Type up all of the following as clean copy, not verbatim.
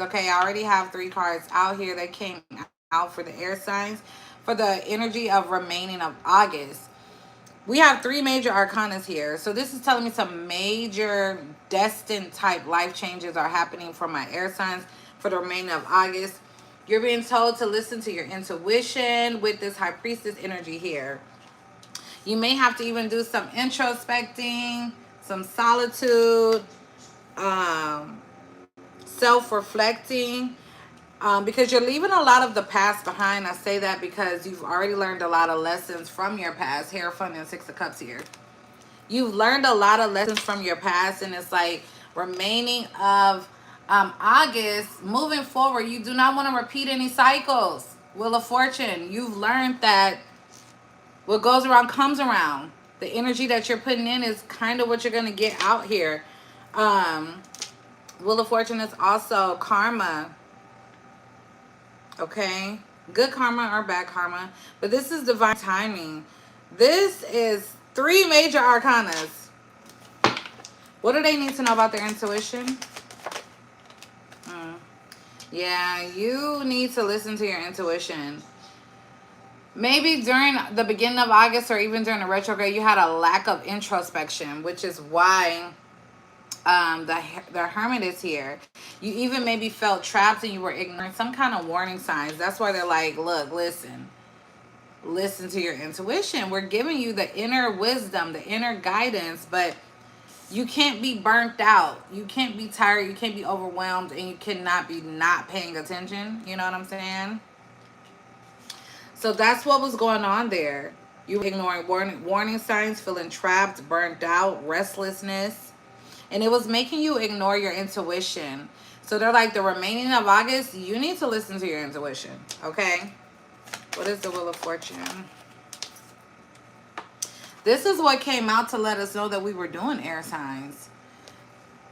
Okay, I already have 3 cards out here that came out for the air signs for the energy of remaining of August. We have 3 major arcanas here. So this is telling me some major destined type life changes are happening for my air signs for the remainder of August. You're being told to listen to your intuition with this high priestess energy here. You may have to even do some introspecting, some solitude, um, self-reflecting, because you're leaving a lot of the past behind. I say that because you've already learned a lot of lessons from your past. Hierophant and 6 of Cups here. You've learned a lot of lessons from your past, and it's like remaining of August, moving forward, you do not want to repeat any cycles. Wheel of Fortune, you've learned that what goes around comes around. The energy that you're putting in is kind of what you're going to get out here. Um, Wheel of Fortune is also karma. Okay, good karma or bad karma, but this is divine timing. This is 3 major arcanas. What do they need to know about their intuition? Mm. Yeah, you need to listen to your intuition. Maybe during the beginning of August or even during the retrograde, you had a lack of introspection, which is why the hermit is here. You even maybe felt trapped and you were ignoring some kind of warning signs. That's why they're like, look, listen to your intuition. We're giving you the inner wisdom, the inner guidance, but you can't be burnt out. You can't be tired. You can't be overwhelmed, and you cannot be not paying attention. You know what I'm saying? So that's what was going on there. You were ignoring warning signs, feeling trapped, burnt out, restlessness, and it was making you ignore your intuition. So they're like, the remaining of August, you need to listen to your intuition. Okay? What is the Wheel of Fortune? This is what came out to let us know that we were doing air signs.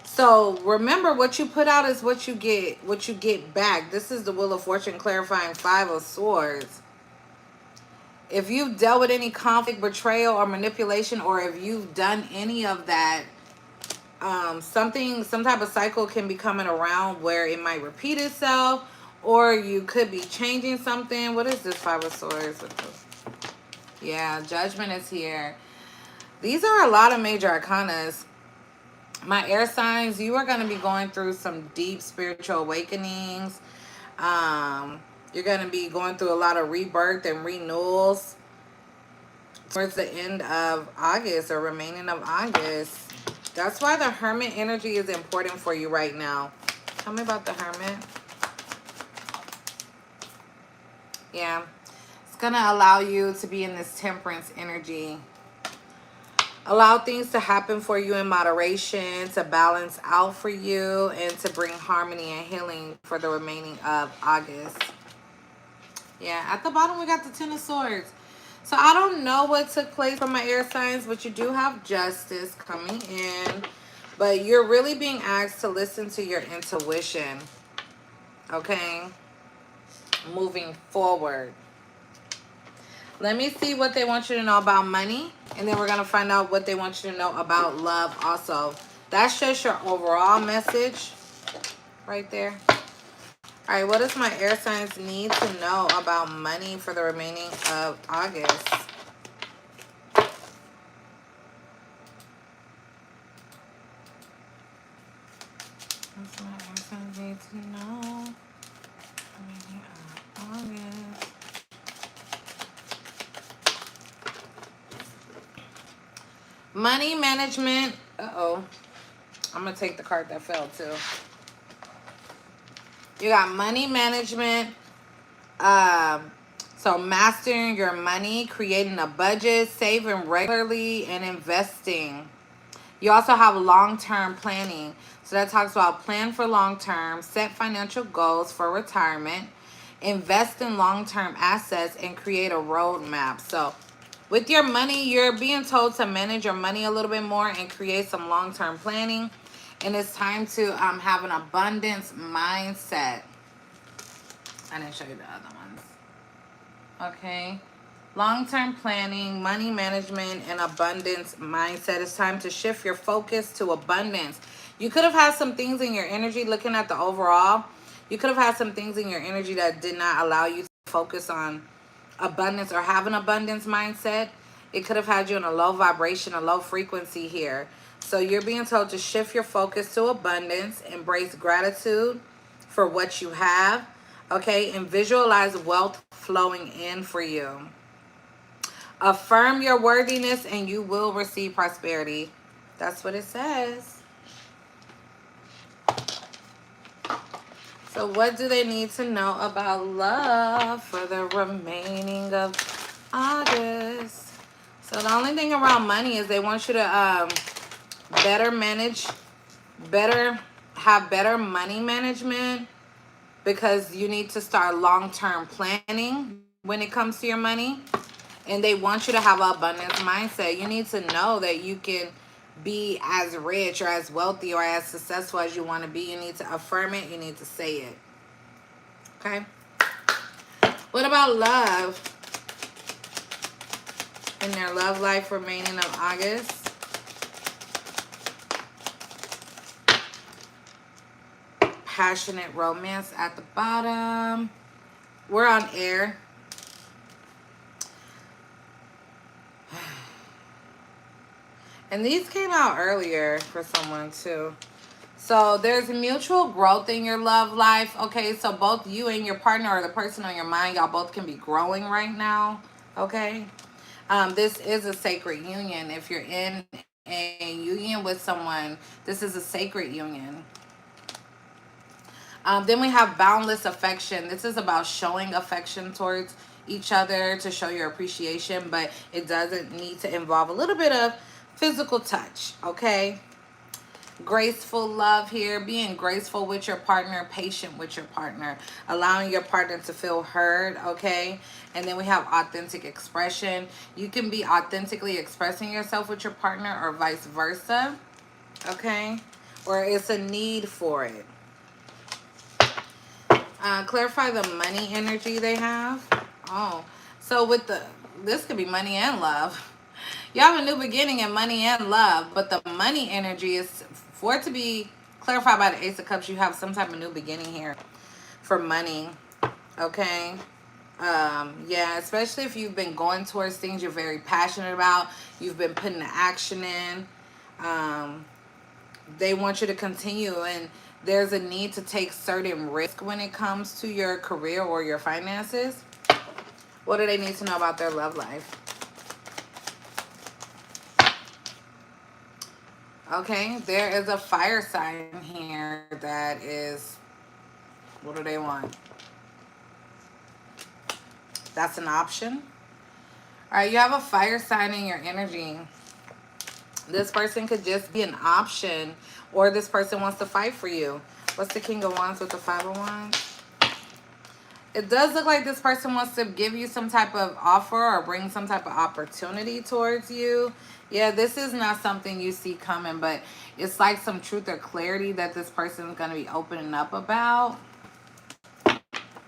So remember, what you put out is what you get. What you get back. This is the Wheel of Fortune clarifying 5 of Swords. If you've dealt with any conflict, betrayal, or manipulation, or if you've done any of that, some type of cycle can be coming around where it might repeat itself, or you could be changing something. What is this 5 of Swords? Yeah, Judgment is here. These are a lot of major arcanas. My air signs, you are going to be going through some deep spiritual awakenings. You're going to be going through a lot of rebirth and renewals towards the end of August or remaining of August. That's why the Hermit energy is important for you right now. Tell me about the Hermit. Yeah. It's going to allow you to be in this temperance energy. Allow things to happen for you in moderation, to balance out for you, and to bring harmony and healing for the remaining of August. Yeah, at the bottom we got the 10 of Swords. So I don't know what took place for my air signs, but you do have justice coming in. But you're really being asked to listen to your intuition. Okay? Moving forward. Let me see what they want you to know about money. And then we're going to find out what they want you to know about love also. That's just your overall message right there. All right, what does my air signs need to know about money for the remaining of August? What's my air signs need to know? Remaining of August. Money management. Uh-oh. I'm going to take the card that fell too. You got money management. So mastering your money, creating a budget, saving regularly, and investing. You also have long-term planning. So that talks about plan for long-term, set financial goals for retirement, invest in long-term assets, and create a roadmap. So with your money, you're being told to manage your money a little bit more and create some long-term planning. And it's time to have an abundance mindset. I didn't show you the other ones. Okay. Long-term planning, money management, and abundance mindset. It's time to shift your focus to abundance. You could have had some things in your energy looking at the overall. You could have had some things in your energy that did not allow you to focus on abundance or have an abundance mindset. It could have had you in a low vibration, a low frequency here. So you're being told to shift your focus to abundance, embrace gratitude for what you have, okay, and visualize wealth flowing in for you. Affirm your worthiness and you will receive prosperity. That's what it says. So what do they need to know about love for the remaining of August? So the only thing around money is they want you to better manage, have better money management, because you need to start long-term planning when it comes to your money. And they want you to have an abundance mindset. You need to know that you can be as rich or as wealthy or as successful as you want to be. You need to affirm it. You need to say it. Okay? What about love? In their love life remaining of August. Passionate romance at the bottom. We're on air. And these came out earlier for someone too. So there's mutual growth in your love life. Okay, so both you and your partner or the person on your mind, y'all both can be growing right now. Okay. This is a sacred union. If you're in a union with someone, this is a sacred union. Then we have boundless affection. This is about showing affection towards each other to show your appreciation, but it doesn't need to involve a little bit of physical touch, okay? Graceful love here, being graceful with your partner, patient with your partner, allowing your partner to feel heard, okay? And then we have authentic expression. You can be authentically expressing yourself with your partner or vice versa, okay? Or it's a need for it. Clarify the money energy they have. Oh, so with this could be money and love. You have a new beginning in money and love, but the money energy is, for it to be clarified by the Ace of Cups, you have some type of new beginning here for money, okay? Yeah, especially if you've been going towards things you're very passionate about, you've been putting the action in. They want you to continue, and there's a need to take certain risk when it comes to your career or your finances. What do they need to know about their love life? Okay, there is a fire sign here that is, what do they want? That's an option. All right, you have a fire sign in your energy. This person could just be an option, or this person wants to fight for you. What's the King of Wands with the Five of Wands? It does look like this person wants to give you some type of offer or bring some type of opportunity towards you. Yeah, this is not something you see coming, but it's like some truth or clarity that this person is going to be opening up about.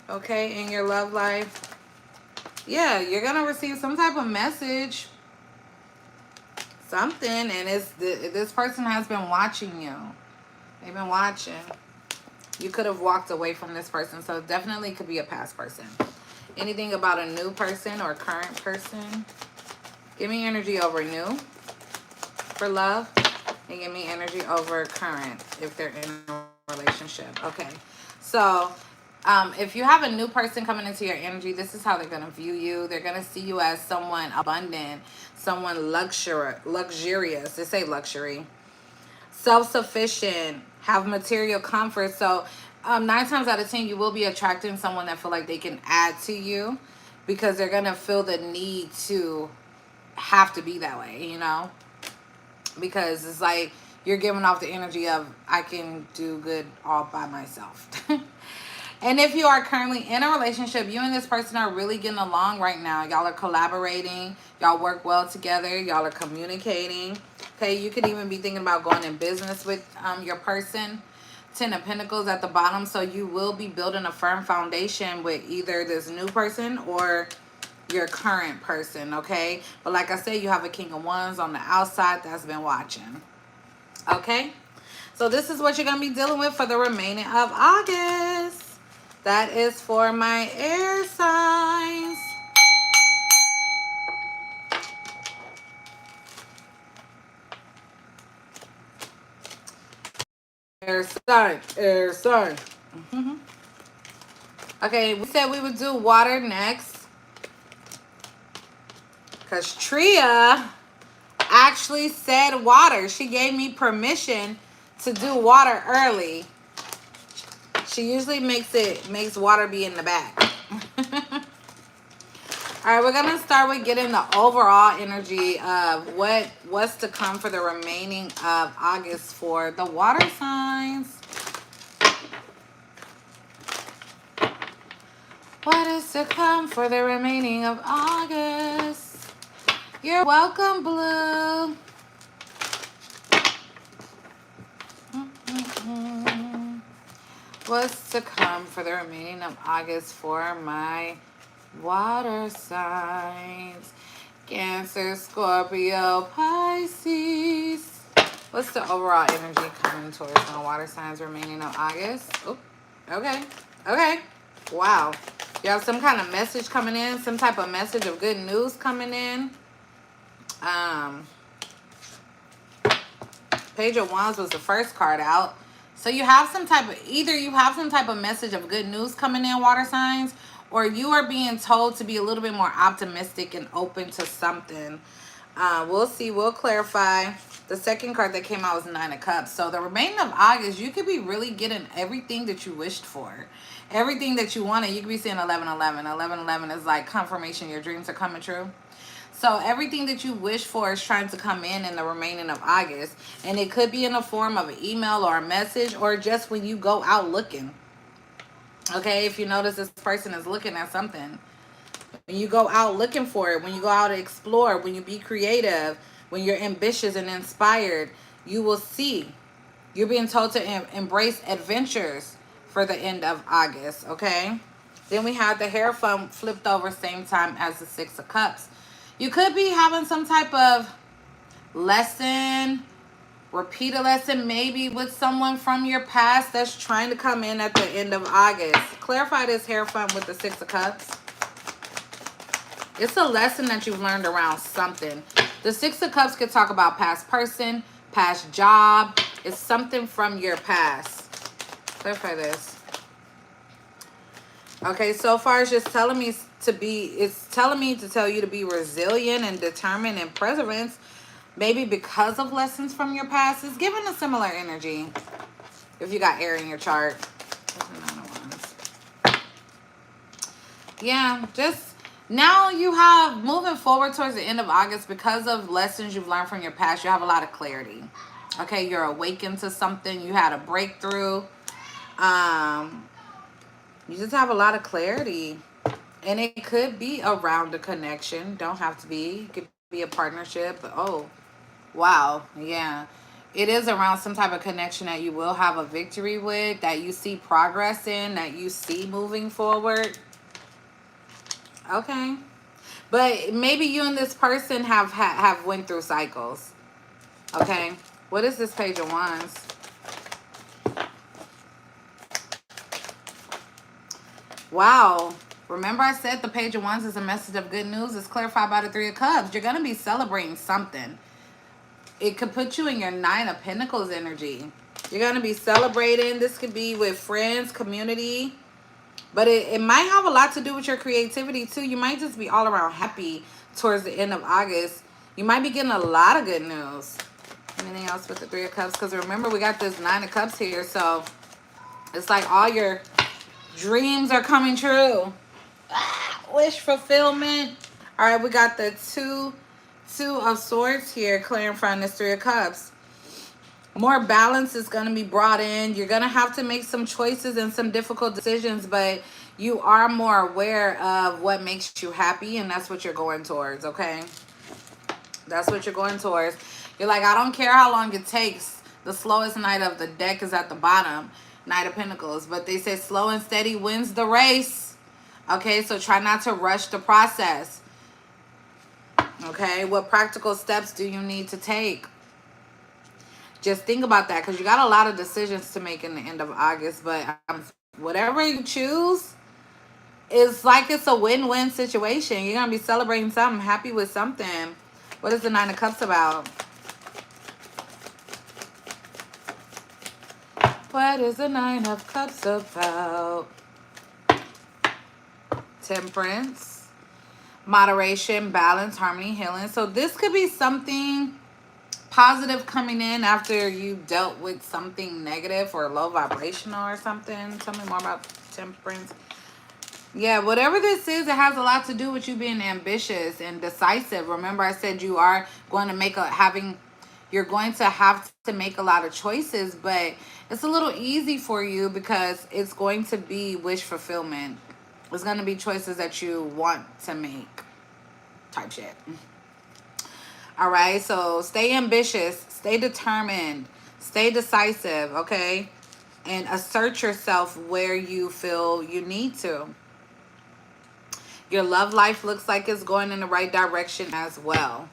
Okay, in your love life. Yeah, you're going to receive some type of message. Something, and this person has been watching you. They've been watching. You could have walked away from this person, so it definitely could be a past person. Anything about a new person or current person? Give me energy over new for love, and give me energy over current if they're in a relationship. Okay, so if you have a new person coming into your energy, this is how they're going to view you. They're going to see you as someone abundant, someone luxurious. They say luxury. Self-sufficient, have material comfort. So 9 times out of 10, you will be attracting someone that feel like they can add to you, because they're going to feel the need to have to be that way, you know? Because it's like you're giving off the energy of, I can do good all by myself. And if you are currently in a relationship, you and this person are really getting along right now. Y'all are collaborating. Y'all work well together. Y'all are communicating. Okay, you could even be thinking about going in business with your person. 10 of Pentacles at the bottom. So you will be building a firm foundation with either this new person or your current person, okay? But like I said, you have a King of Wands on the outside that's been watching. Okay? So this is what you're going to be dealing with for the remaining of August. That is for my air signs. Air sign, air sign. Okay, we said we would do water next. Because Tria actually said water. She gave me permission to do water early. She usually makes water be in the back. All right, we're going to start with getting the overall energy of what's to come for the remaining of August for the water signs. What is to come for the remaining of August? You're welcome, Blue. What's to come for the remaining of August for my water signs? Cancer, Scorpio, Pisces. What's the overall energy coming towards my water signs remaining of August? Oh, okay. Okay. Wow. You have some kind of message coming in, some type of message of good news coming in. Page of Wands was the first card out. So you have some type of, either you have some type of message of good news coming in, water signs, or you are being told to be a little bit more optimistic and open to something. We'll see. We'll clarify. The second card that came out was Nine of Cups. So the remaining of August, you could be really getting everything that you wished for. Everything that you wanted. You could be seeing 1111. 1111 is like confirmation your dreams are coming true. So everything that you wish for is trying to come in the remaining of August. And it could be in the form of an email or a message, or just when you go out looking. Okay, if you notice this person is looking at something. When you go out looking for it, when you go out to explore, when you be creative, when you're ambitious and inspired, you will see. You're being told to embrace adventures for the end of August, okay? Then we have the Hierophant flipped over same time as the Six of Cups. You could be having some type of lesson, repeat a lesson maybe with someone from your past that's trying to come in at the end of August. Clarify this Hierophant with the Six of Cups. It's a lesson that you've learned around something. The Six of Cups could talk about past person, past job. It's something from your past. Clarify this. Okay, so far it's just telling me to tell you to be resilient and determined and perseverance. Maybe because of lessons from your past. It's giving a similar energy. If you got air in your chart. Yeah, just now you have, moving forward towards the end of August, because of lessons you've learned from your past, you have a lot of clarity. Okay, you're awakened to something. You had a breakthrough. You just have a lot of clarity. And it could be around a connection. Don't have to be. It could be a partnership. But, oh, wow. Yeah. It is around some type of connection that you will have a victory with, that you see progress in, that you see moving forward. Okay. But maybe you and this person have went through cycles. Okay. What is this Page of Wands? Wow. Remember I said the Page of Wands is a message of good news. It's clarified by the Three of Cups. You're going to be celebrating something. It could put you in your Nine of Pentacles energy. You're going to be celebrating. This could be with friends, community. But it might have a lot to do with your creativity too. You might just be all around happy towards the end of August. You might be getting a lot of good news. Anything else with the Three of Cups? Because remember, we got this Nine of Cups here. So it's like all your dreams are coming true. Wish fulfillment. All right, we got the two of Swords here, clearing from this Three of Cups. More balance is going to be brought in. You're going to have to make some choices and some difficult decisions, but you are more aware of what makes you happy, and that's what you're going towards, okay? That's what you're going towards. You're like, I don't care how long it takes. The slowest knight of the deck is at the bottom, Knight of Pentacles. But they say slow and steady wins the race. Okay, so try not to rush the process. Okay, what practical steps do you need to take? Just think about that, because you got a lot of decisions to make in the end of August, but I'm whatever you choose, it's like it's a win-win situation. You're gonna be celebrating something, happy with something. What is the Nine of Cups about? What is the Nine of Cups about? Temperance, moderation, balance, harmony, healing. So this could be something positive coming in after you dealt with something negative or low vibrational or something. Tell me more about temperance. Yeah, whatever this is, it has a lot to do with you being ambitious and decisive. Remember, I said you are going to you're going to have to make a lot of choices, but it's a little easy for you because it's going to be wish fulfillment. It's going to be choices that you want to make type shit. All right, so stay ambitious, stay determined, stay decisive, okay? And assert yourself where you feel you need to. Your love life looks like it's going in the right direction as well.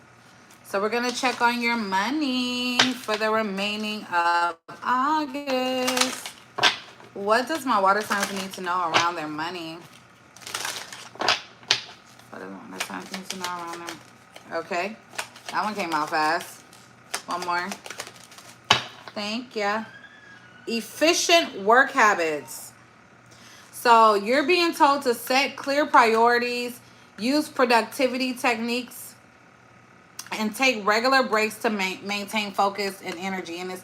So we're going to check on your money for the remaining of August. What does my water signs need to know around their money? What does my water signs need to know around them? Okay. That one came out fast. One more. Thank ya. Efficient work habits. So you're being told to set clear priorities, use productivity techniques, and take regular breaks to maintain focus and energy. And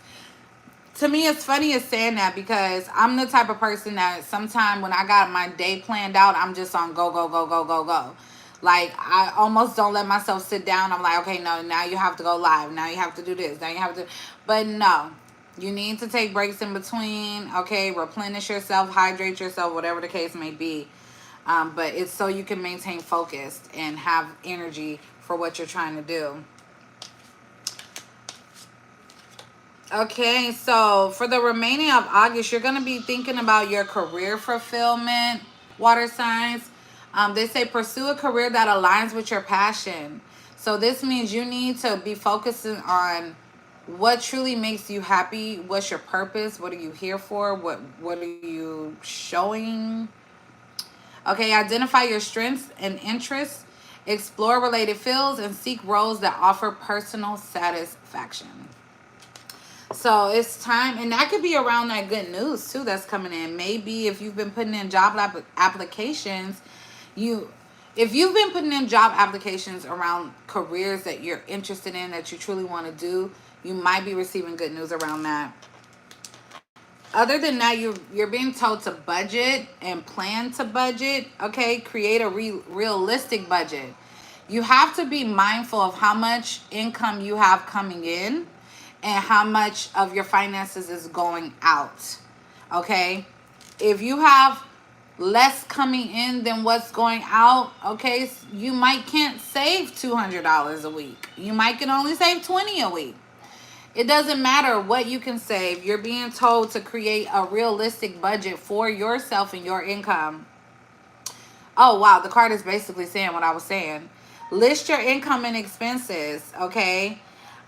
to me, it's funny as saying that because I'm the type of person that sometimes when I got my day planned out, I'm just on go, go, go, go, go, go. Like, I almost don't let myself sit down. I'm like, okay, no, now you have to go live. Now you have to do this. Now you have to. But no, you need to take breaks in between. Okay, replenish yourself, hydrate yourself, whatever the case may be. But it's so you can maintain focus and have energy for what you're trying to do. Okay, so for the remaining of August, you're going to be thinking about your career fulfillment, water signs. They say pursue a career that aligns with your passion. So this means you need to be focusing on what truly makes you happy. What's your purpose? What are you here for? What are you showing? Okay, identify your strengths and interests. Explore related fields and seek roles that offer personal satisfaction. So it's time, and that could be around that good news too that's coming in. Maybe if you've been putting in job applications, if you've been putting in job applications around careers that you're interested in, that you truly want to do, you might be receiving good news around that. Other than that, you're being told to budget and plan to budget. Okay, create a realistic budget. You have to be mindful of how much income you have coming in and how much of your finances is going out. Okay, if you have less coming in than what's going out, okay, you might can't save $200 a week. You might can only save 20 a week. It doesn't matter what you can save. You're being told to create a realistic budget for yourself and your income. Oh, wow. The card is basically saying what I was saying. List your income and expenses, okay?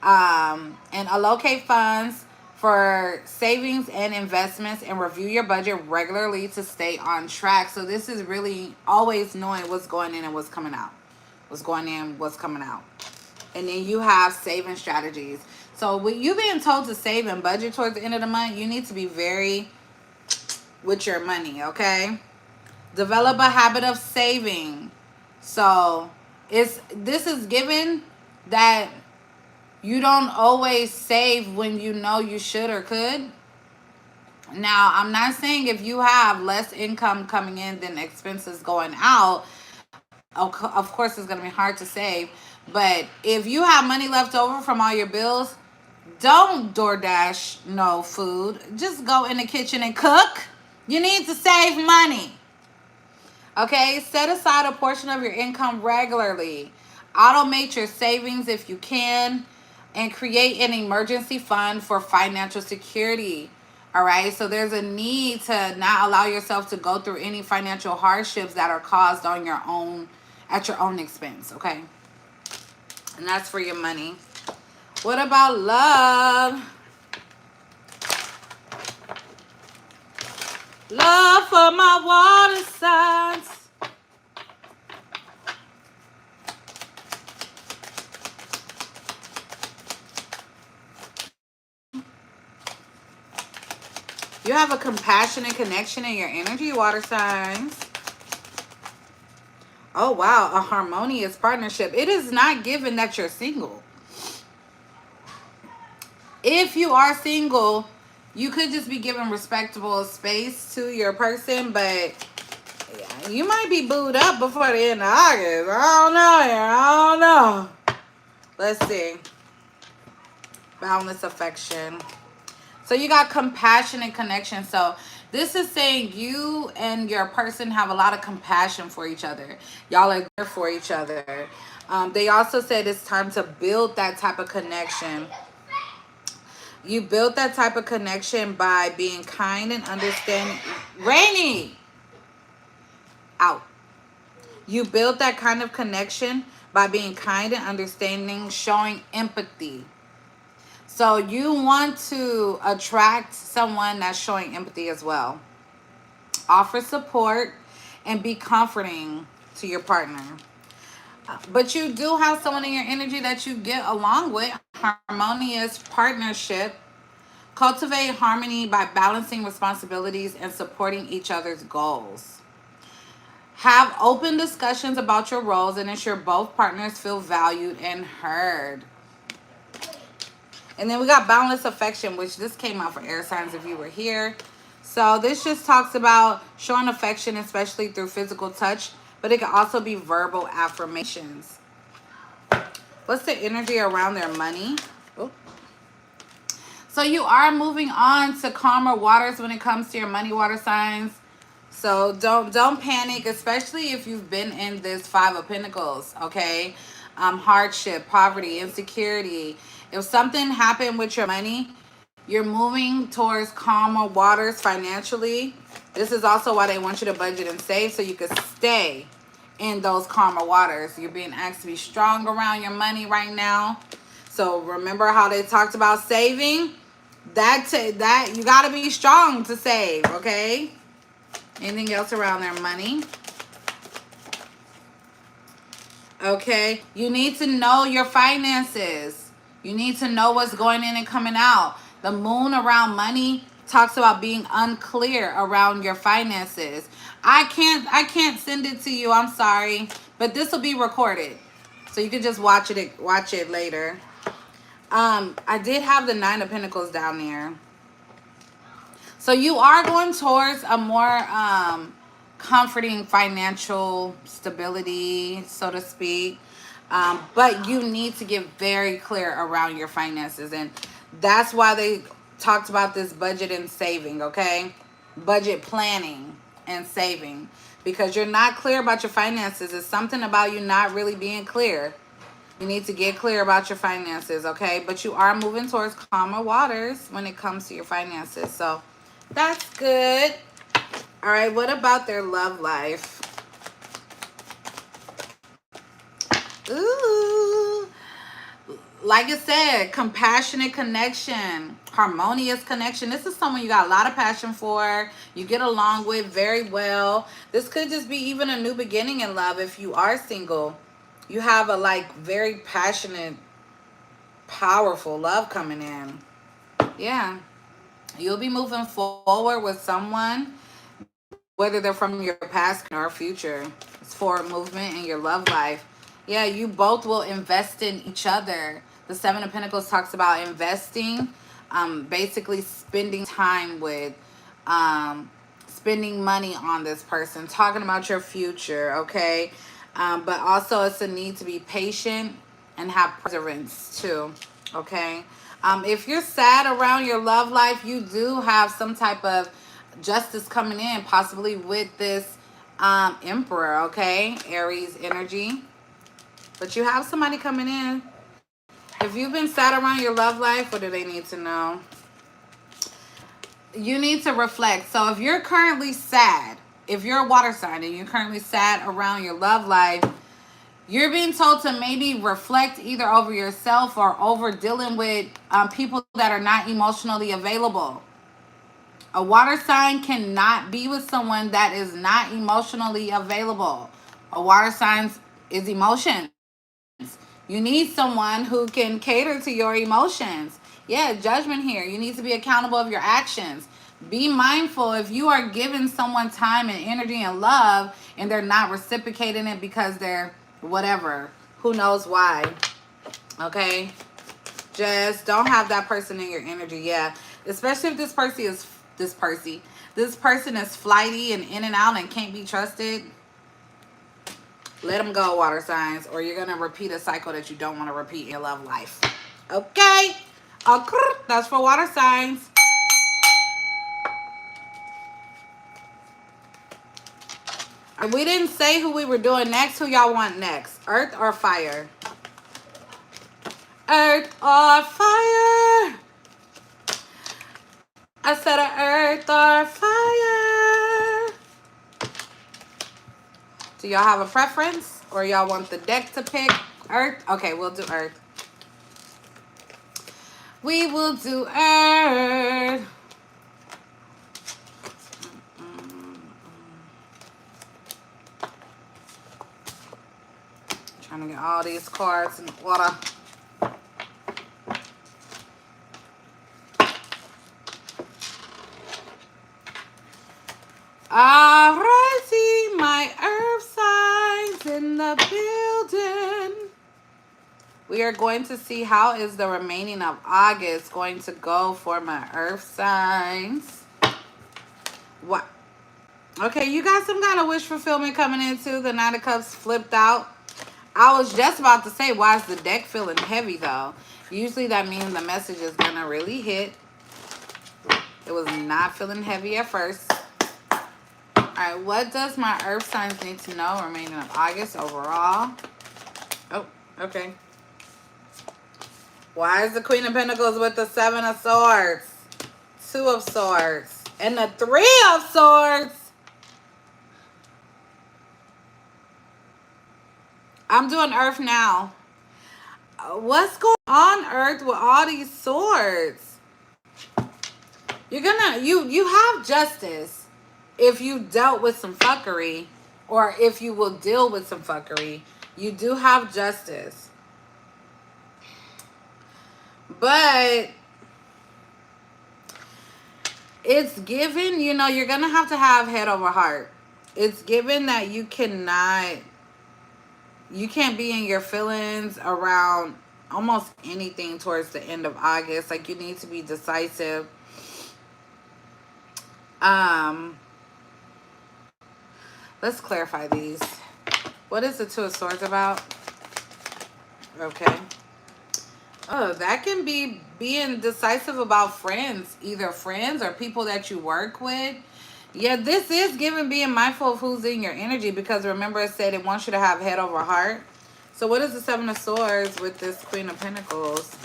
And allocate funds for savings and investments and review your budget regularly to stay on track. So this is really always knowing what's going in and what's coming out. What's going in, what's coming out. And then you have saving strategies. So with you being told to save and budget towards the end of the month, you need to be very with your money, okay? Develop a habit of saving. So this is given that you don't always save when you know you should or could. Now, I'm not saying if you have less income coming in than expenses going out, of course it's going to be hard to save. But if you have money left over from all your bills, don't DoorDash no food. Just go in the kitchen and cook. You need to save money. Okay, set aside a portion of your income regularly. Automate your savings if you can, and create an emergency fund for financial security. All right, so there's a need to not allow yourself to go through any financial hardships that are caused on your own, at your own expense, okay? And that's for your money. What about love? Love for my water signs. You have a compassionate connection in your energy, water signs. Oh, wow. A harmonious partnership. It is not given that you're single. If you are single, you could just be giving respectable space to your person, but you might be booed up before the end of August. I don't know here. I don't know. Let's see. Boundless affection. So you got compassionate connection. So this is saying you and your person have a lot of compassion for each other. Y'all are there for each other. They also said it's time to build that type of connection. You build that type of connection by being kind and understanding. Rainy! Out. You build that kind of connection by being kind and understanding, showing empathy. So you want to attract someone that's showing empathy as well. Offer support and be comforting to your partner. But you do have someone in your energy that you get along with. Harmonious partnership. Cultivate harmony by balancing responsibilities and supporting each other's goals. Have open discussions about your roles and ensure both partners feel valued and heard. And then we got boundless affection, which this came out for air signs if you were here. So this just talks about showing affection, especially through physical touch, but it can also be verbal affirmations. What's the energy around their money? Oh. So you are moving on to calmer waters when it comes to your money, water signs. So don't panic, especially if you've been in this Five of Pentacles, okay? Hardship, poverty, insecurity. If something happened with your money, you're moving towards calmer waters financially. This is also why they want you to budget and save so you can stay in those calmer waters. You're being asked to be strong around your money right now. So remember how they talked about saving? That you got to be strong to save, okay? Anything else around their money? Okay, you need to know your finances. You need to know what's going in and coming out. The moon around money talks about being unclear around your finances. I can't send it to you. I'm sorry, but this will be recorded, so you can just watch it later. I did have the Nine of Pentacles down there. So you are going towards a more comforting financial stability, so to speak. But you need to get very clear around your finances. And that's why they talked about this budget and saving, okay? Budget planning and saving. Because you're not clear about your finances. It's something about you not really being clear. You need to get clear about your finances, okay? But you are moving towards calmer waters when it comes to your finances. So that's good. All right, what about their love life? Ooh. Like I said, compassionate connection, harmonious connection. This is someone you got a lot of passion for. You get along with very well. This could just be even a new beginning in love if you are single. You have a very passionate, powerful love coming in. Yeah. You'll be moving forward with someone, whether they're from your past or future. It's forward movement in your love life. Yeah, you both will invest in each other. The Seven of Pentacles talks about investing, basically spending time with, spending money on this person, talking about your future, okay? But also it's a need to be patient and have perseverance too, okay? If you're sad around your love life, you do have some type of justice coming in, possibly with this Emperor, okay? Aries energy. But you have somebody coming in. If you've been sad around your love life, what do they need to know? You need to reflect. So if you're currently sad, if you're a water sign and you're currently sad around your love life, you're being told to maybe reflect either over yourself or over dealing with people that are not emotionally available. A water sign cannot be with someone that is not emotionally available. A water sign is emotions. You need someone who can cater to your emotions. Yeah, judgment here. You need to be accountable of your actions. Be mindful if you are giving someone time and energy and love and they're not reciprocating it because they're whatever. Who knows why? Okay? Just don't have that person in your energy. Yeah. Especially if this person is flighty and in and out and can't be trusted. Let them go, water signs, or you're going to repeat a cycle that you don't want to repeat in your love life. Okay? That's for water signs. We didn't say who we were doing next. Who y'all want next? Earth or fire? Earth or fire? I said earth or fire. Do y'all have a preference? Or y'all want the deck to pick? Earth? Okay, we'll do earth. We will do earth. Trying to get all these cards in order. Alrighty, my earth signs in the building. We are going to see how is the remaining of August going to go for my earth signs. What? Okay, you got some kind of wish fulfillment coming in too. The Nine of Cups flipped out. I was just about to say, why is the deck feeling heavy though? Usually that means the message is going to really hit. It was not feeling heavy at first. Alright, what does my earth signs need to know remaining of August overall? Oh, okay. Why is the Queen of Pentacles with the Seven of Swords? Two of Swords. And the Three of Swords. I'm doing earth now. What's going on, earth, with all these swords? You're gonna, you have justice if you dealt with some fuckery, or if you will deal with some fuckery. You do have justice. But it's given, you know, you're gonna have to have head over heart. It's given that you can't be in your feelings around almost anything towards the end of August. Like, you need to be decisive. Let's clarify these. What is the Two of Swords about? Okay. Oh, that can be being decisive about friends. Either friends or people that you work with. Yeah, this is giving being mindful of who's in your energy, because remember I said it wants you to have head over heart. So what is the Seven of Swords with this Queen of Pentacles?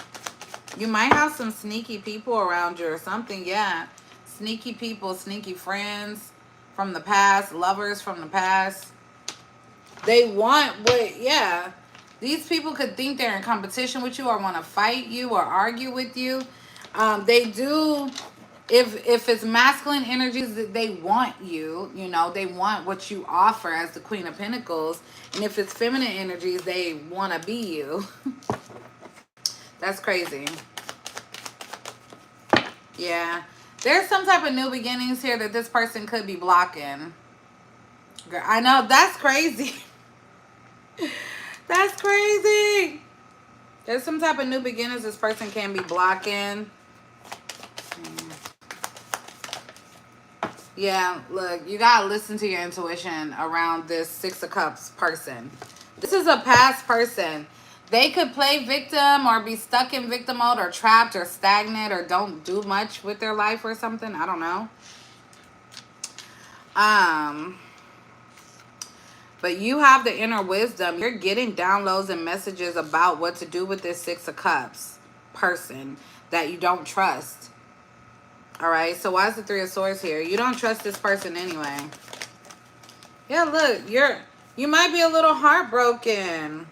You might have some sneaky people around you or something. Yeah. Sneaky people, sneaky friends from the past, lovers from the past. They want what, yeah. These people could think they're in competition with you or want to fight you or argue with you. They do, if it's masculine energies, they want you, you know, they want what you offer as the Queen of Pentacles. And if it's feminine energies, they want to be you. That's crazy. Yeah. There's some type of new beginnings here that this person could be blocking. Girl, I know, that's crazy. That's crazy. There's some type of new beginnings this person can be blocking. Yeah, look, you gotta listen to your intuition around this Six of Cups person. This is a past person. They could play victim or be stuck in victim mode or trapped or stagnant or don't do much with their life or something. I don't know. But you have the inner wisdom. You're getting downloads and messages about what to do with this Six of Cups person that you don't trust. All right. So why is the Three of Swords here? You don't trust this person anyway. Yeah, look, you might be a little heartbroken.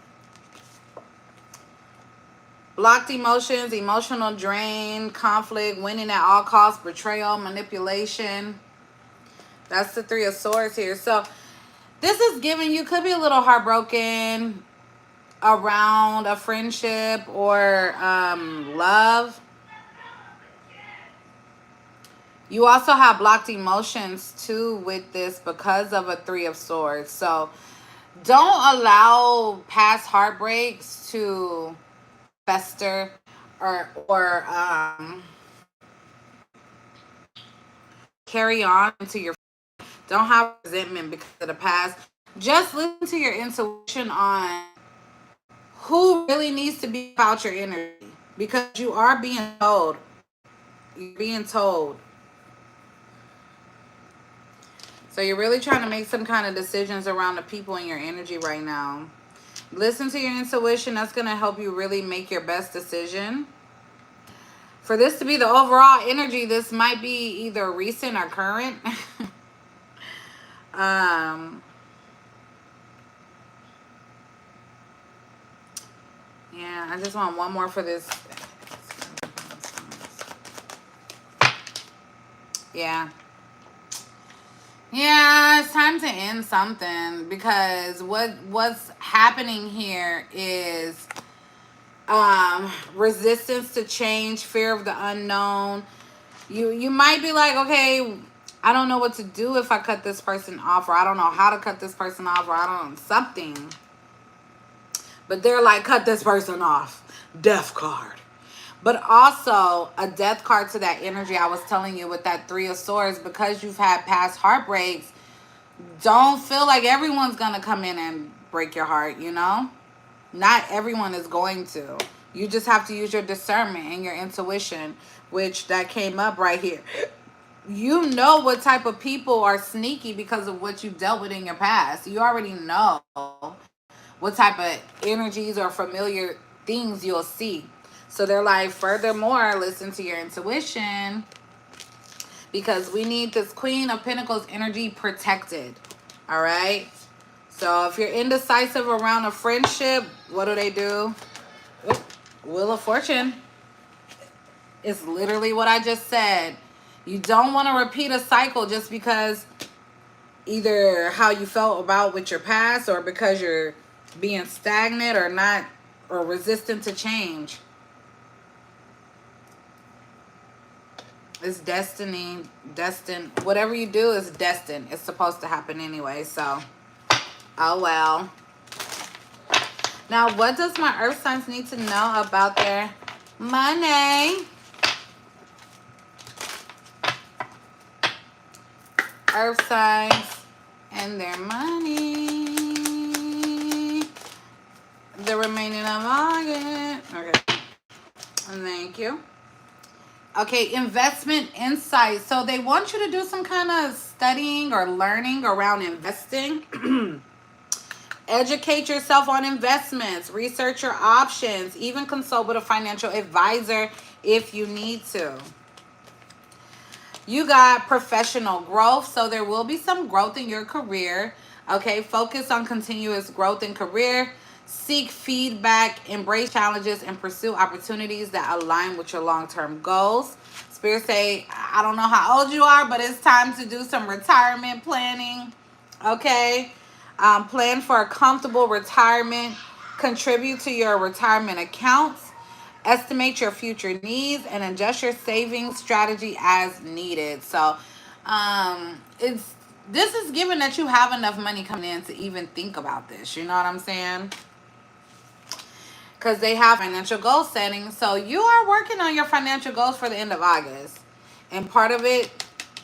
Blocked emotions, emotional drain, conflict, winning at all costs, betrayal, manipulation. That's the Three of Swords here. So this is giving you, could be a little heartbroken around a friendship or love. You also have blocked emotions too with this because of a Three of Swords. So don't allow past heartbreaks to fester or carry on into your. Don't have resentment because of the past. Just listen to your intuition on who really needs to be about your energy, because you are being told. You're being told. So you're really trying to make some kind of decisions around the people in your energy right now. Listen to your intuition. That's going to help you really make your best decision. For this to be the overall energy, this might be either recent or current. Yeah, I just want one more for this. Yeah. Yeah, it's time to end something, because what's happening here is resistance to change, fear of the unknown. You might be like, okay, I don't know what to do if I cut this person off, or I don't know how to cut this person off, or I don't know something. But they're like, cut this person off. Death card. But also a death card to that energy I was telling you with that Three of Swords, because you've had past heartbreaks. Don't feel like everyone's going to come in and break your heart, you know? Not everyone is going to. You just have to use your discernment and your intuition, which that came up right here. You know what type of people are sneaky because of what you dealt with in your past. You already know what type of energies or familiar things you'll see. So they're like, furthermore, listen to your intuition, because we need this Queen of Pentacles energy protected. All right. So if you're indecisive around a friendship, what do? Wheel of Fortune. It's literally what I just said. You don't want to repeat a cycle just because either how you felt about with your past, or because you're being stagnant or not, or resistant to change. It's destiny, destined. Whatever you do is destined. It's supposed to happen anyway. So, oh well. Now, what does my earth signs need to know about their money? Earth signs and their money. The remaining of August. Okay. Thank you. Okay, investment insight. So they want you to do some kind of studying or learning around investing. Educate yourself on investments. Research your options. Even consult with a financial advisor if you need to. You got professional growth. So there will be some growth in your career. Okay, focus on continuous growth in career. Seek feedback, embrace challenges, and pursue opportunities that align with your long-term goals. Spirit say, I don't know how old you are, but it's time to do some retirement planning. Okay? Plan for a comfortable retirement. Contribute to your retirement accounts. Estimate your future needs and adjust your savings strategy as needed. So, this is given that you have enough money coming in to even think about this. You know what I'm saying? Because they have financial goal setting. So you are working on your financial goals for the end of August. And part of it,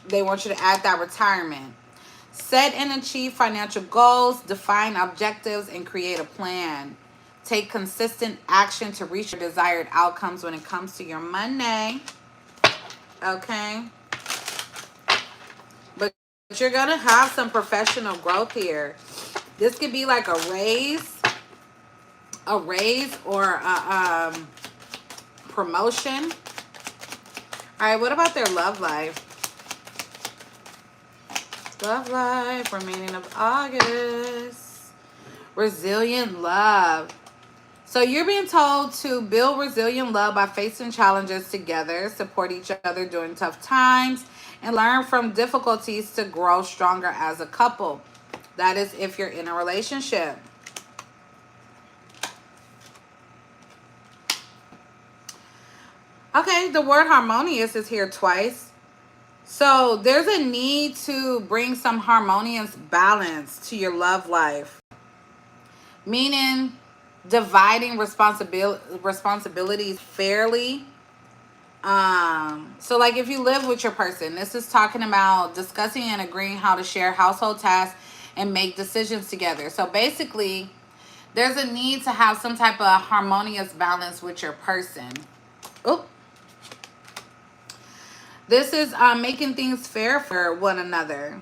they want you to add that retirement. Set and achieve financial goals, define objectives, and create a plan. Take consistent action to reach your desired outcomes when it comes to your money. Okay? But you're going to have some professional growth here. This could be like a raise or a promotion. All right, what about their love life? Love life, remaining of August. Resilient love. So you're being told to build resilient love by facing challenges together, support each other during tough times, and learn from difficulties to grow stronger as a couple. That is if you're in a relationship. Okay, the word harmonious is here twice. So there's a need to bring some harmonious balance to your love life, meaning dividing responsibilities fairly. So like if you live with your person, this is talking about discussing and agreeing how to share household tasks and make decisions together. So basically, there's a need to have some type of harmonious balance with your person. Oh, this is making things fair for one another.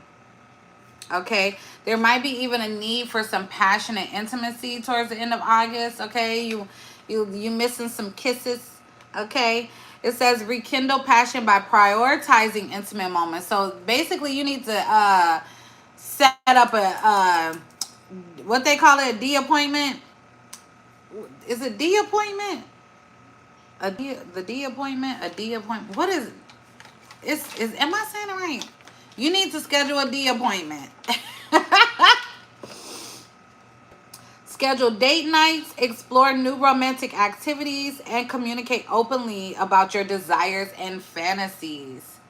Okay, there might be even a need for some passionate intimacy towards the end of August. Okay, you missing some kisses. Okay, it says rekindle passion by prioritizing intimate moments. So basically, you need to set up a what they call it, a D appointment. Is it D appointment? The D appointment, a D appointment. What is it? Is am I saying it right? You need to schedule a D appointment. Schedule date nights, explore new romantic activities, and communicate openly about your desires and fantasies.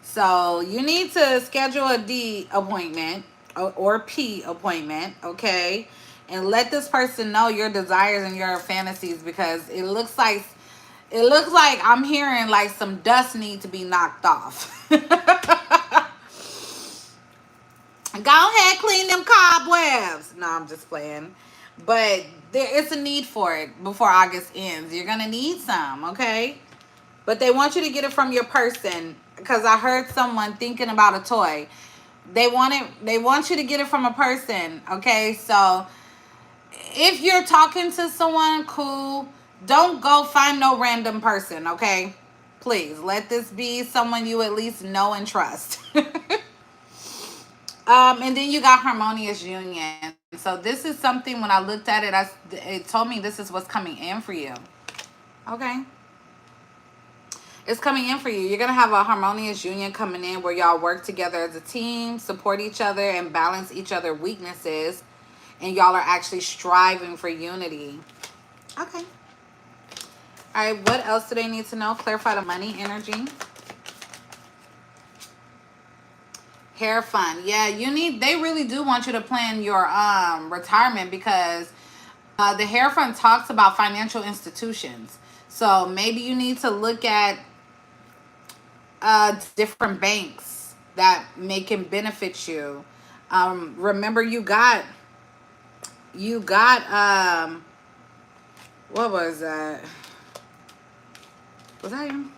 So you need to schedule a D appointment or P appointment, okay? And let this person know your desires and your fantasies, because it looks like I'm hearing like some dust need to be knocked off. Go ahead, clean them cobwebs. No, I'm just playing. But there is a need for it before August ends. You're going to need some, okay? But they want you to get it from your person, because I heard someone thinking about a toy. They want you to get it from a person, okay? So if you're talking to someone, cool. Don't go find no random person, okay? Please, let this be someone you at least know and trust. And then you got harmonious union. So this is something, when I looked at it, it told me this is what's coming in for you. Okay. It's coming in for you. You're going to have a harmonious union coming in where y'all work together as a team, support each other, and balance each other's weaknesses. And y'all are actually striving for unity. Okay. All right. What else do they need to know? Clarify the money energy. Hair fund. Yeah, they really do want you to plan your retirement, because the hair fund talks about financial institutions. So maybe you need to look at different banks that can benefit you. Remember, you got what was that? Was that him?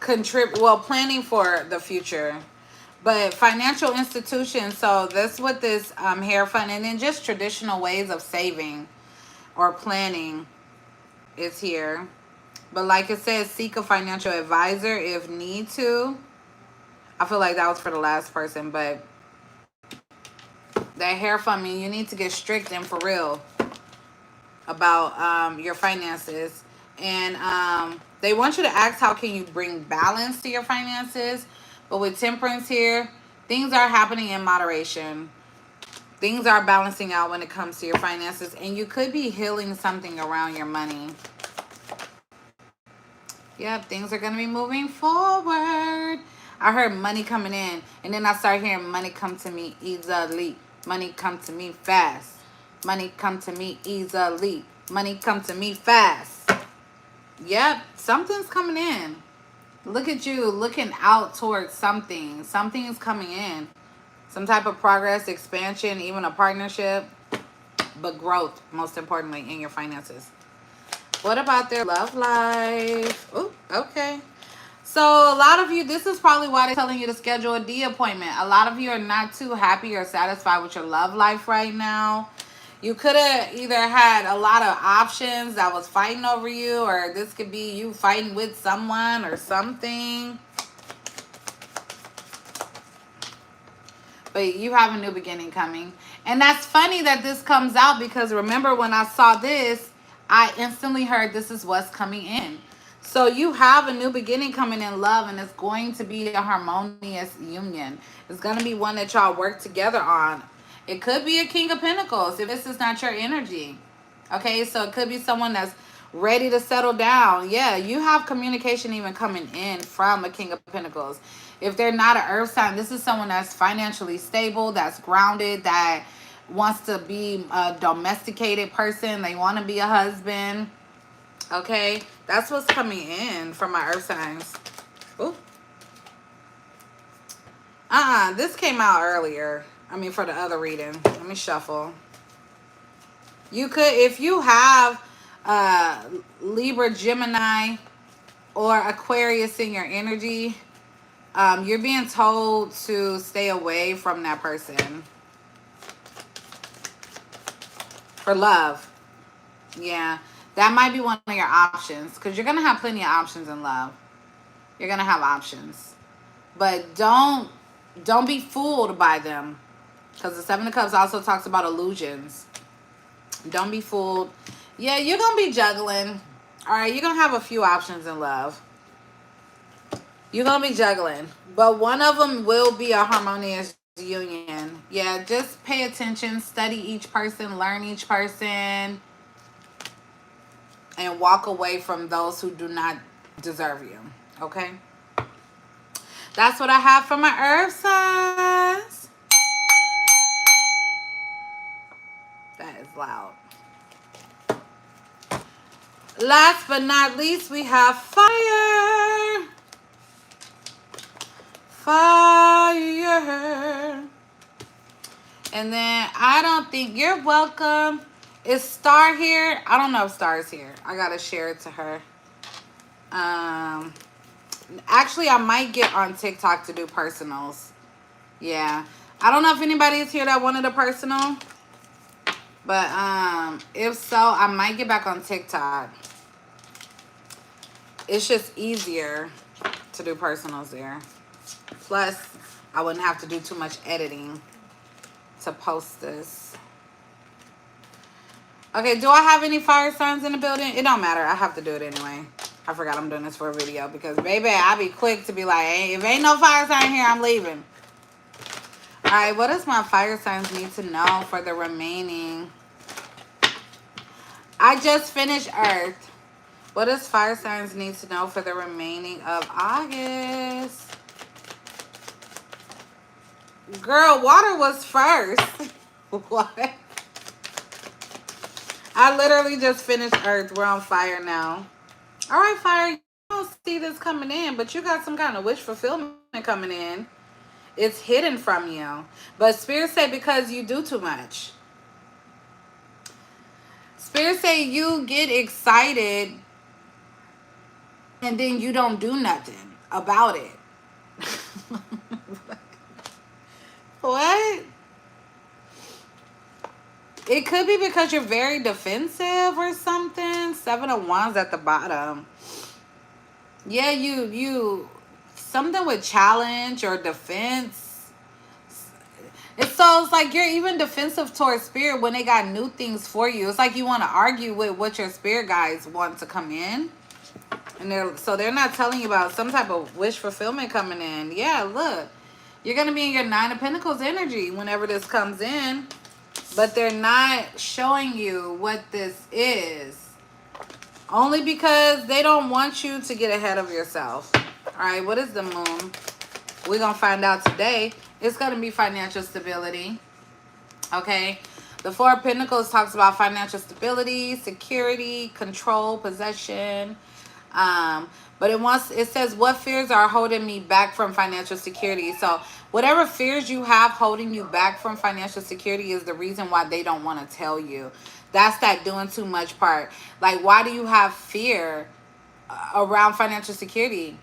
Planning for the future, but financial institutions. So that's what this hair fund, and then just traditional ways of saving or planning is here. But like it says, seek a financial advisor if need to. I feel like that was for the last person, but that hair fund, mean you need to get strict and for real about your finances. And they want you to ask, how can you bring balance to your finances? But with temperance here, things are happening in moderation. Things are balancing out when it comes to your finances. And you could be healing something around your money. Yep, things are going to be moving forward. I heard money coming in. And then I started hearing money come to me easily. Money come to me fast. Money come to me easily. Money come to me fast. Yep, something's coming in. Look at you looking out towards something. Something is coming in. Some type of progress, expansion, even a partnership. But growth, most importantly, in your finances. What about their love life? Oh, okay. So a lot of you, this is probably why they're telling you to schedule a D appointment. A lot of you are not too happy or satisfied with your love life right now. You could have either had a lot of options that was fighting over you, or this could be you fighting with someone or something. But you have a new beginning coming. And that's funny that this comes out because remember when I saw this, I instantly heard this is what's coming in. So you have a new beginning coming in love, and it's going to be a harmonious union. It's going to be one that y'all work together on. It could be a King of Pentacles if this is not your energy. Okay, so it could be someone that's ready to settle down. Yeah, you have communication even coming in from a King of Pentacles. If they're not an earth sign, this is someone that's financially stable, that's grounded, that wants to be a domesticated person. They want to be a husband. Okay, that's what's coming in from my earth signs. Ooh. This came out earlier. I mean, for the other reading. Let me shuffle. You could, if you have Libra, Gemini, or Aquarius in your energy, you're being told to stay away from that person. For love. Yeah. That might be one of your options. Because you're going to have plenty of options in love. You're going to have options. But don't be fooled by them. Because the Seven of Cups also talks about illusions. Don't be fooled. Yeah, you're going to be juggling. All right, you're going to have a few options in love. You're going to be juggling. But one of them will be a harmonious union. Yeah, just pay attention. Study each person. Learn each person. And walk away from those who do not deserve you. Okay? That's what I have for my earth signs. That is loud. Last but not least, we have fire. Fire. And then I don't think you're welcome. Is Star here? I don't know if Star's here. I gotta share it to her. Actually, I might get on TikTok to do personals. Yeah. I don't know if anybody is here that wanted a personal. But if so, I might get back on TikTok. It's just easier to do personals there. Plus, I wouldn't have to do too much editing to post this. Okay, do I have any fire signs in the building? It don't matter. I have to do it anyway. I forgot I'm doing this for a video because, baby, I be quick to be like, hey, if ain't no fire sign here, I'm leaving. All right, what does my fire signs need to know for the remaining? I just finished Earth. What does fire signs need to know for the remaining of August? Girl, water was first. What? I literally just finished Earth. We're on fire now. All right, fire. You don't see this coming in, but you got some kind of wish fulfillment coming in. It's hidden from you. But Spirit say because you do too much. Spirit say you get excited and then you don't do nothing about it. What? It could be because you're very defensive or something. 7 of Wands at the bottom. Yeah, you something with challenge or defense. It's like you're even defensive towards spirit when they got new things for you. It's like you want to argue with what your spirit guides want to come in. And they're not telling you about some type of wish fulfillment coming in. Yeah, look. You're going to be in your 9 of Pentacles energy whenever this comes in. But they're not showing you what this is. Only because they don't want you to get ahead of yourself. All right, what is the moon? We're going to find out today. It's going to be financial stability. Okay. The 4 of Pentacles talks about financial stability, security, control, possession. But it says, what fears are holding me back from financial security? So whatever fears you have holding you back from financial security is the reason why they don't want to tell you. That's that doing too much part. Like, why do you have fear around financial security?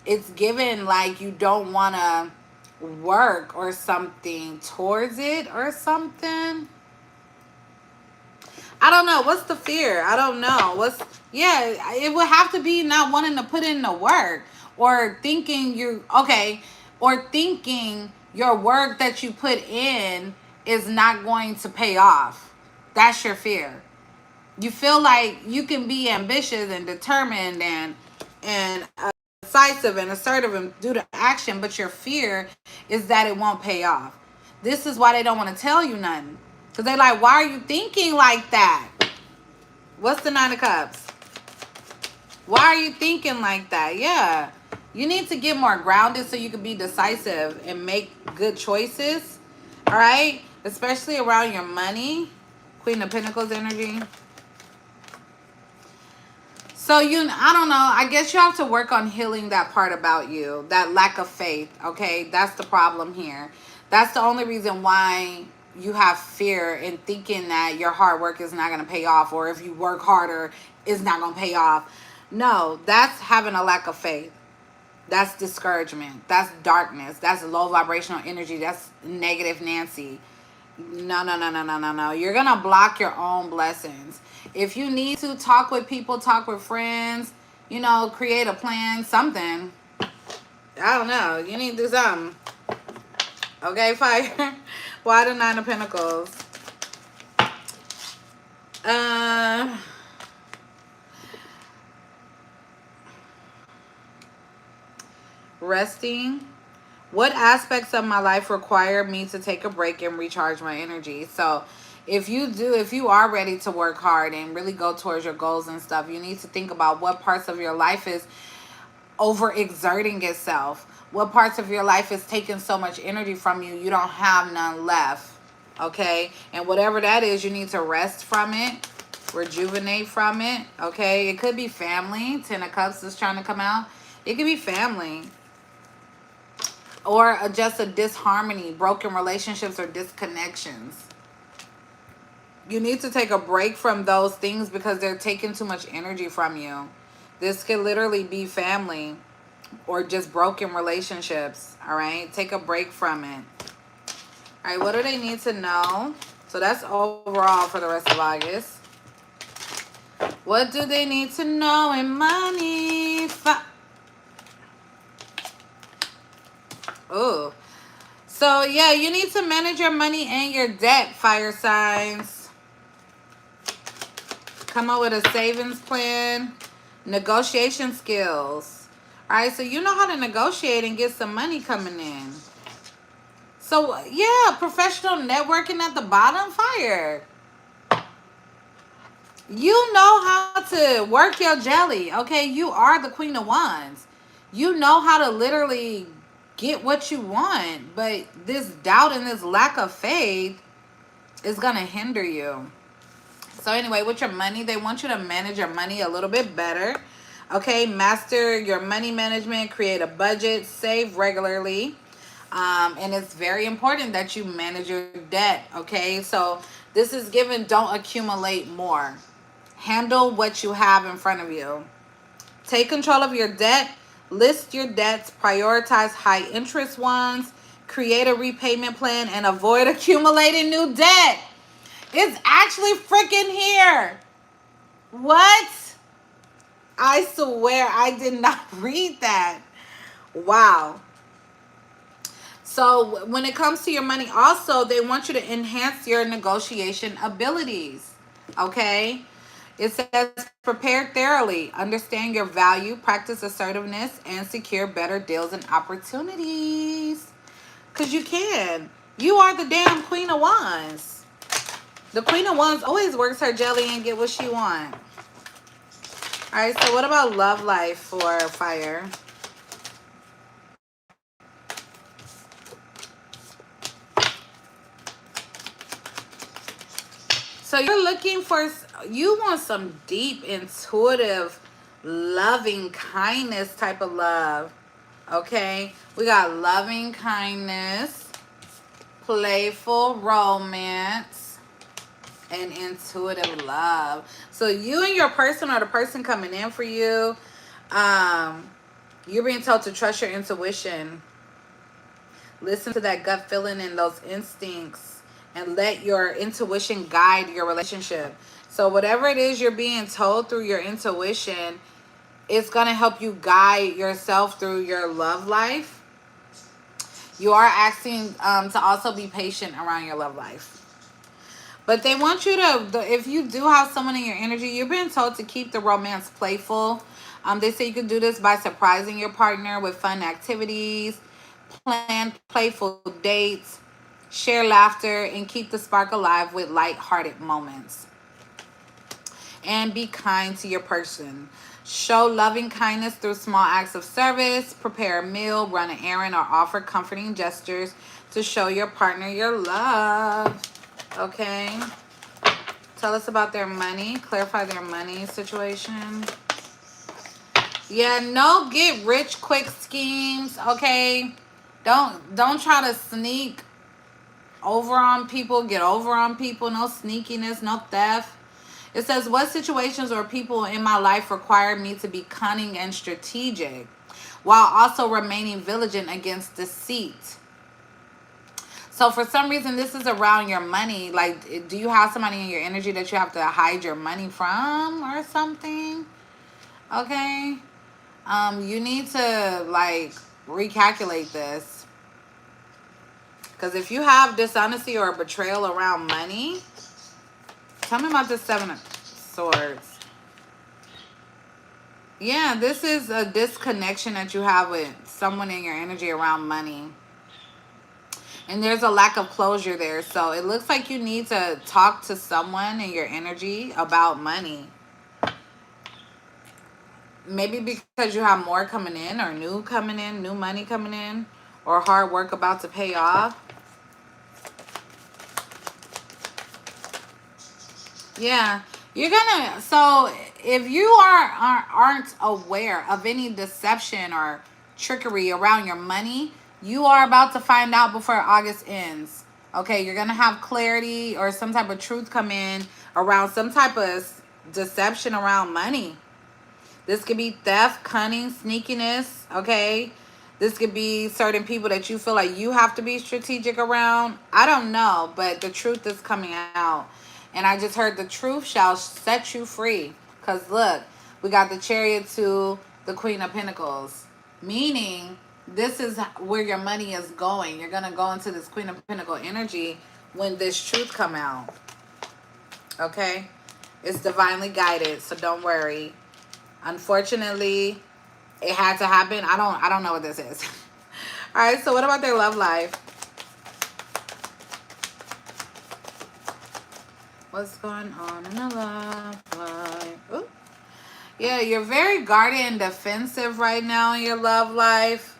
It's given like you don't want to work or something towards it or something. I don't know. What's the fear? I don't know. Yeah, it would have to be not wanting to put in the work or thinking or thinking your work that you put in is not going to pay off. That's your fear. You feel like you can be ambitious and determined and decisive and assertive and do the action, but your fear is that it won't pay off. This is why they don't want to tell you nothing. Because they're like, why are you thinking like that? What's the Nine of Cups? Why are you thinking like that? Yeah. You need to get more grounded so you can be decisive and make good choices. All right? Especially around your money. Queen of Pentacles energy. So I don't know. I guess you have to work on healing that part about you. That lack of faith. Okay? That's the problem here. That's the only reason why you have fear in thinking that your hard work is not going to pay off, or if you work harder, it's not going to pay off. No, that's having a lack of faith. That's discouragement. That's darkness. That's low vibrational energy. That's negative Nancy. No, no, no, no, no, no, no. You're going to block your own blessings. If you need to talk with people, talk with friends, create a plan, something. I don't know. You need to do something. Okay, fire. Why the Nine of Pentacles? Resting. What aspects of my life require me to take a break and recharge my energy? So if you are ready to work hard and really go towards your goals and stuff, you need to think about what parts of your life is overexerting itself. What parts of your life is taking so much energy from you, you don't have none left. Okay? And whatever that is, you need to rest from it. Rejuvenate from it. Okay? It could be family. Ten of Cups is trying to come out. It could be family. Or just a disharmony, broken relationships or disconnections. You need to take a break from those things because they're taking too much energy from you. This could literally be family or just broken relationships. All right? Take a break from it. All right, what do they need to know? So that's overall for the rest of August. What do they need to know in money? Oh. So, yeah, you need to manage your money and your debt, fire signs. Come up with a savings plan. Negotiation skills. All right, so you know how to negotiate and get some money coming in. So, yeah, professional networking at the bottom, fire. You know how to work your jelly, okay? You are the Queen of Wands. You know how to literally get what you want, but this doubt and this lack of faith is going to hinder you. So anyway, with your money, they want you to manage your money a little bit better. Okay, master your money management, create a budget, save regularly. And it's very important that you manage your debt, okay? So this is given, don't accumulate more. Handle what you have in front of you. Take control of your debt. List your debts. Prioritize high interest ones. Create a repayment plan and avoid accumulating new debt. It's actually freaking here. What? I swear I did not read that. Wow. So when it comes to your money, also, they want you to enhance your negotiation abilities. Okay? It says, prepare thoroughly, understand your value, practice assertiveness, and secure better deals and opportunities. Because you can. You are the damn Queen of Wands. The Queen of Wands always works her jelly and get what she wants. All right, so what about love life for fire? So you're looking for, you want some deep, intuitive, loving kindness type of love. Okay? We got loving kindness, playful romance, and intuitive love. So you and your person, or the person coming in for you, you're being told to trust your intuition. Listen to that gut feeling and those instincts. And let your intuition guide your relationship. So whatever it is you're being told through your intuition, it's going to help you guide yourself through your love life. You are asking to also be patient around your love life. But they want you to, if you do have someone in your energy, you're being told to keep the romance playful. They say you can do this by surprising your partner with fun activities, plan playful dates, share laughter, and keep the spark alive with light-hearted moments. And be kind to your person. Show loving kindness through small acts of service, prepare a meal, run an errand, or offer comforting gestures to show your partner your love. Okay. Tell us about their money. Clarify their money situation. Yeah, no get rich quick schemes, okay? Don't try to sneak over on people, get over on people. No sneakiness, no theft. It says, what situations or people in my life require me to be cunning and strategic while also remaining vigilant against deceit? So for some reason, this is around your money. Like, do you have somebody in your energy that you have to hide your money from or something? Okay. You need to, like, recalculate this. Because if you have dishonesty or betrayal around money, tell me about this Seven of Swords. Yeah, this is a disconnection that you have with someone in your energy around money. And there's a lack of closure there. So it looks like you need to talk to someone in your energy about money. Maybe because you have more coming in or new money coming in, or hard work about to pay off. Yeah, you're gonna, so if you aren't aware of any deception or trickery around your money, you are about to find out before August ends. Okay, you're gonna have clarity or some type of truth come in around some type of deception around money. This could be theft, cunning, sneakiness, okay? This could be certain people that you feel like you have to be strategic around. I don't know, but the truth is coming out. And I just heard the truth shall set you free. Because look, we got the Chariot to the Queen of Pentacles. Meaning, this is where your money is going. You're going to go into this Queen of Pentacle energy when this truth come out. Okay? It's divinely guided, so don't worry. Unfortunately, it had to happen. I don't know what this is. All right, so what about their love life? What's going on in the love life? Ooh. Yeah, you're very guarded and defensive right now in your love life,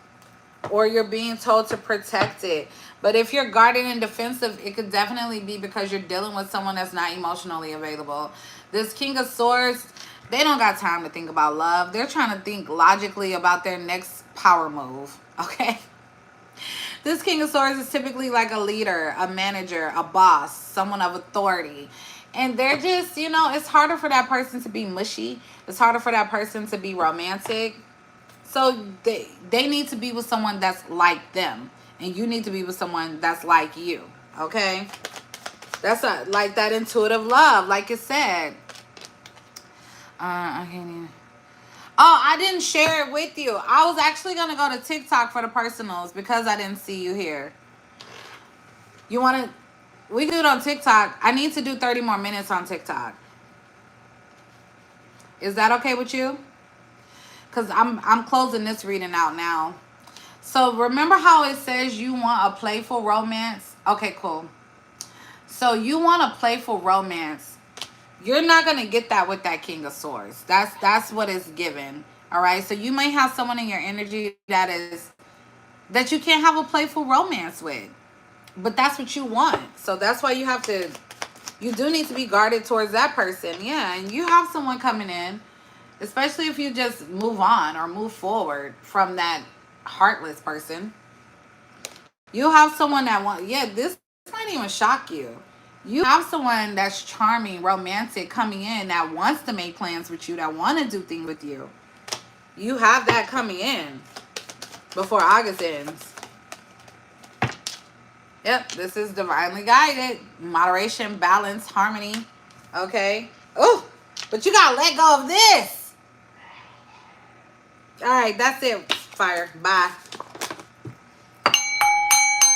or you're being told to protect it. But if you're guarded and defensive, it could definitely be because you're dealing with someone that's not emotionally available. This King of Swords, they don't got time to think about love. They're trying to think logically about their next power move, okay? This King of Swords is typically like a leader, a manager, a boss, someone of authority. And they're just, you know, it's harder for that person to be mushy. It's harder for that person to be romantic. So they need to be with someone that's like them. And you need to be with someone that's like you, okay? That's like that intuitive love, like it said. I can't even. Oh, I didn't share it with you. I was actually going to go to TikTok for the personals because I didn't see you here. You want to... We can do it on TikTok. I need to do 30 more minutes on TikTok. Is that okay with you? Because I'm closing this reading out now. So remember how it says you want a playful romance? Okay, cool. So you want a playful romance. You're not going to get that with that King of Swords. That's what is given. All right. So you may have someone in your energy that you can't have a playful romance with. But that's what you want. So that's why you do need to be guarded towards that person. Yeah. And you have someone coming in, especially if you just move on or move forward from that heartless person. You have someone that this might even shock you. You have someone that's charming, romantic, coming in that wants to make plans with you, that want to do things with you. You have that coming in before August ends. Yep, this is divinely guided. Moderation, balance, harmony. Okay. Oh, but you got to let go of this. All right, that's it. Fire. Bye.